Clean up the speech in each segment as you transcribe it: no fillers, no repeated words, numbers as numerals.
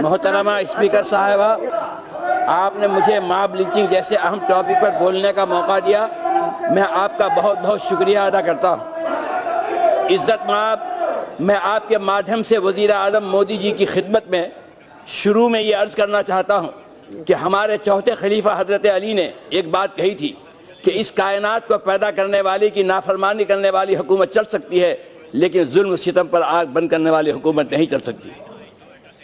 محترمہ اسپیکر صاحبہ، آپ نے مجھے ماب لنچنگ جیسے اہم ٹاپک پر بولنے کا موقع دیا، میں آپ کا بہت بہت شکریہ ادا کرتا ہوں۔ عزت مآب، میں آپ کے مادھیم سے وزیر اعظم مودی جی کی خدمت میں شروع میں یہ عرض کرنا چاہتا ہوں کہ ہمارے چوتھے خلیفہ حضرت علی نے ایک بات کہی تھی کہ اس کائنات کو پیدا کرنے والی کی نافرمانی کرنے والی حکومت چل سکتی ہے، لیکن ظلم و ستم پر آگ بند کرنے والی حکومت نہیں چل سکتی۔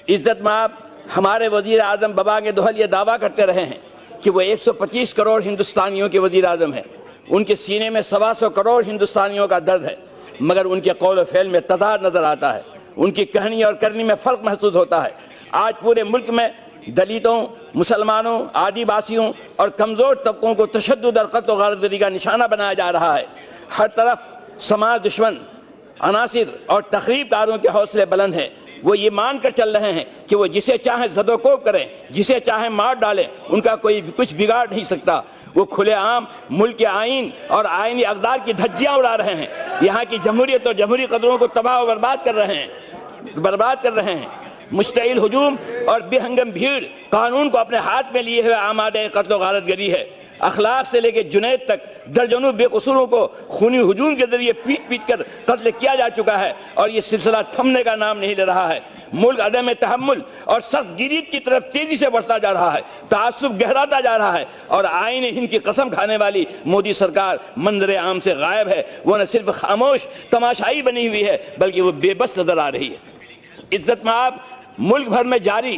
عزت مآب، ہمارے وزیر اعظم بابا کے دوحل یہ دعویٰ کرتے رہے ہیں کہ وہ 125 کروڑ ہندوستانیوں کے وزیر اعظم ہیں، ان کے سینے میں 125 کروڑ ہندوستانیوں کا درد ہے، مگر ان کے قول و فعل میں تضاد نظر آتا ہے، ان کی کہنی اور کرنی میں فرق محسوس ہوتا ہے۔ آج پورے ملک میں دلتوں، مسلمانوں، آدی باسیوں اور کمزور طبقوں کو تشدد اور قتل و غارت گری کا نشانہ بنایا جا رہا ہے۔ ہر طرف سماج دشمن عناصر اور تخریب کاروں کے حوصلے بلند ہیں، وہ یہ مان کر چل رہے ہیں کہ وہ جسے چاہیں زد و کوب کریں، جسے چاہیں مار ڈالیں، ان کا کوئی کچھ بگاڑ نہیں سکتا۔ وہ کھلے عام ملک کے آئین اور آئینی اقدار کی دھجیاں اڑا رہے ہیں، یہاں کی جمہوریت اور جمہوری قدروں کو تباہ و برباد کر رہے ہیں۔ مشتعل ہجوم اور بے ہنگم بھیڑ قانون کو اپنے ہاتھ میں لیے ہوئے آمادہ قتل و غارت گری ہے۔ اخلاق سے لے کے جنید تک درجنوں بے قصوروں کو خونی ہجوم کے ذریعے پیٹ کر قتل کیا جا چکا ہے، اور یہ سلسلہ تھمنے کا نام نہیں لے رہا ہے۔ ملک عدم تحمل اور سخت گیریت کی طرف تیزی سے بڑھتا جا رہا ہے، تعصب گہراتا جا رہا ہے، اور آئین ہند کی قسم کھانے والی مودی سرکار منظر عام سے غائب ہے۔ وہ نہ صرف خاموش تماشائی بنی ہوئی ہے، بلکہ وہ بے بس نظر آ رہی ہے۔ عزت مآب، ملک بھر میں جاری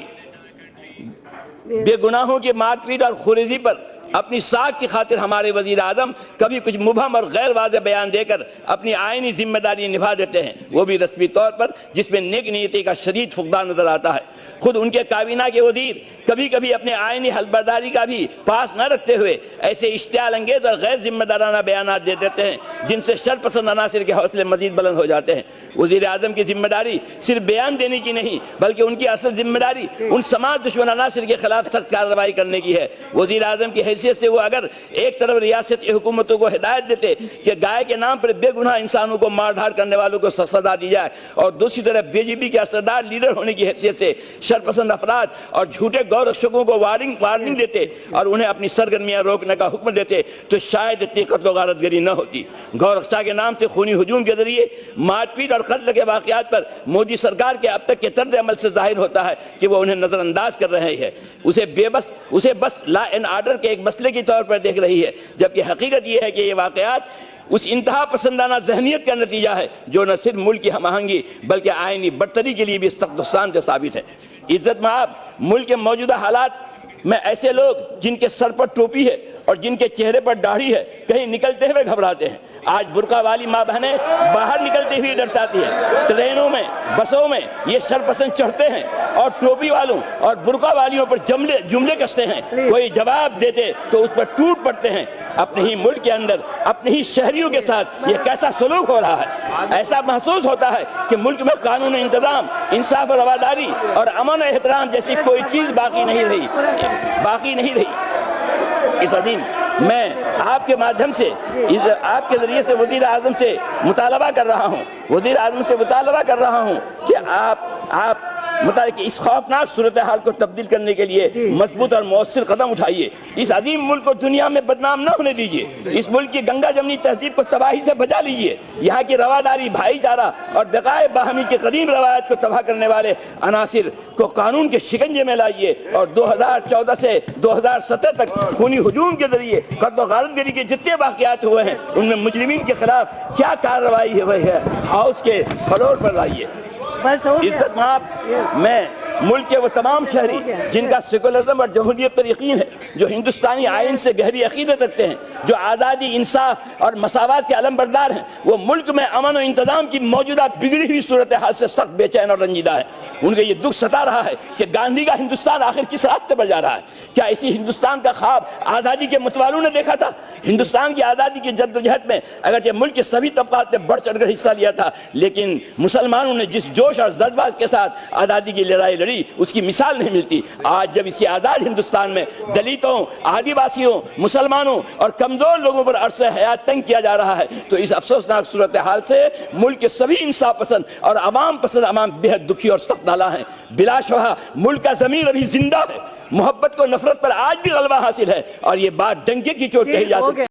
بے گناہوں کی مار پیٹ اور خوریزی پر اپنی ساکھ کی خاطر ہمارے وزیر اعظم کبھی کچھ مبہم اور غیر واضح بیان دے کر اپنی آئینی ذمہ داری نبھا دیتے ہیں، وہ بھی رسمی طور پر، جس میں نیک نیتی کا شدید فقدان نظر آتا ہے۔ خود ان کے کابینہ کے وزیر کبھی کبھی اپنے آئینی حلبرداری کا بھی پاس نہ رکھتے ہوئے ایسے اشتعال انگیز اور غیر ذمہ دارانہ بیانات دے دیتے ہیں جن سے شر پسند عناصر کے حوصلے مزید بلند ہو جاتے ہیں۔ وزیر اعظم کی ذمہ داری صرف بیان دینے کی نہیں، بلکہ ان کی اصل ذمہ داری ان سماج دشمن عناصر کے خلاف سخت کارروائی کرنے کی ہے۔ وزیر اعظم کی حیثیت سے وہ اگر ایک طرف ریاستی حکومتوں کو ہدایت دیتے کہ گائے کے نام پر بے گناہ انسانوں کو مار دھار کرنے والوں کو سزا دی جائے، اور دوسری طرف بی جے پی کے اثردار لیڈر ہونے کی حیثیت سے شرپسند افراد اور جھوٹے گورکشکوں کو وارننگ دیتے اور انہیں اپنی سرگرمیاں روکنے کا حکم دیتے، تو شاید اتنی قتل و غارت گری نہ ہوتی۔ گورکشا کے نام سے خونی ہجوم کے ذریعے مار پیٹ اور قتل کے واقعات پر مودی سرکار کے اب تک کے طرز عمل سے ظاہر ہوتا ہے کہ وہ انہیں نظر انداز کر رہے ہیں، اسے بس لا اینڈ آرڈر کے ایک مسئلے کی طور پر دیکھ رہی ہے، جبکہ حقیقت یہ ہے کہ یہ واقعات اس انتہا پسندانہ ذہنیت کا نتیجہ ہے جو نہ صرف ملک کی ہم آہنگی بلکہ آئینی برتری کے لیے بھی سخت نقصان دہ ثابت ہے۔ عزت مآب، ملک کے موجودہ حالات میں ایسے لوگ جن کے سر پر ٹوپی ہے اور جن کے چہرے پر داڑھی ہے کہیں نکلتے ہوئے گھبراتے ہیں۔ آج برقع والی ماں بہنیں باہر نکلتے ہوئے ڈرتاتی ہیں، ٹرینوں میں، بسوں میں یہ شرپسند چڑھتے ہیں اور ٹوپی والوں اور برقع والیوں پر جملے کستے ہیں، کوئی جواب دیتے تو اس پر ٹوٹ پڑتے ہیں۔ اپنے ہی ملک کے اندر اپنے ہی شہریوں کے ساتھ یہ کیسا سلوک ہو رہا ہے؟ ایسا محسوس ہوتا ہے کہ ملک میں قانون و انتظام، انصاف اور رواداری اور امن و احترام جیسی کوئی چیز باقی نہیں رہی۔ اس عظیم میں آپ کے مادھیم سے، آپ کے ذریعے سے وزیر اعظم سے مطالبہ کر رہا ہوں کہ آپ مطلب کہ اس خوفناک صورتحال کو تبدیل کرنے کے لیے مضبوط اور مؤثر قدم اٹھائیے۔ اس عظیم ملک کو دنیا میں بدنام نہ ہونے دیجیے، اس ملک کی گنگا جمنی تہذیب کو تباہی سے بچا لیجیے۔ یہاں کی رواداری، بھائی چارہ اور بقائے باہمی کی قدیم روایت کو تباہ کرنے والے عناصر کو قانون کے شکنجے میں لائیے، اور 2014 سے 2017 تک خونی ہجوم کے ذریعے قتل و غارت گری کے جتنے واقعات ہوئے ہیں ان میں مجرمین کے خلاف کیا کارروائی ہوئی ہے ہاؤس کے فلور پر لائیے۔ عزت مآب، میں ملک کے وہ تمام شہری جن کا سیکولرزم اور جمہوریت پر یقین ہے، جو ہندوستانی آئین سے گہری عقیدت رکھتے ہیں، جو آزادی، انصاف اور مساوات کے علم بردار ہیں، وہ ملک میں امن و انتظام کی موجودہ بگڑی ہوئی صورتحال سے سخت بے چین اور رنجیدہ ہے۔ ان کو یہ دکھ ستا رہا ہے کہ گاندھی کا ہندوستان آخر کس راستے پر جا رہا ہے۔ کیا اسی ہندوستان کا خواب آزادی کے متوالوں نے دیکھا تھا؟ ہندوستان کی آزادی کی جدوجہد میں اگرچہ ملک کے سبھی طبقات نے بڑھ چڑھ کر حصہ لیا تھا، لیکن مسلمانوں نے جس جوش اور جذبات کے ساتھ آزادی کی لڑائی لڑی اس کی مثال نہیں ملتی۔ آج جب اسی آزاد ہندوستان میں دلتوں، آدی واسیوں، مسلمانوں اور کمزور لوگوں پر عرصہ حیات تنگ کیا جا رہا ہے تو اس افسوسناک صورتحال سے ملک کے سبھی انصاف پسند اور عوام پسند عوام بہت دکھی اور سخت نالاں ہیں۔ بلا شبہ ملک کا ضمیر ابھی زندہ ہے، محبت کو نفرت پر آج بھی غلبہ حاصل ہے، اور یہ بات ڈنکے کی چوٹ کہی جا سکتی ہے۔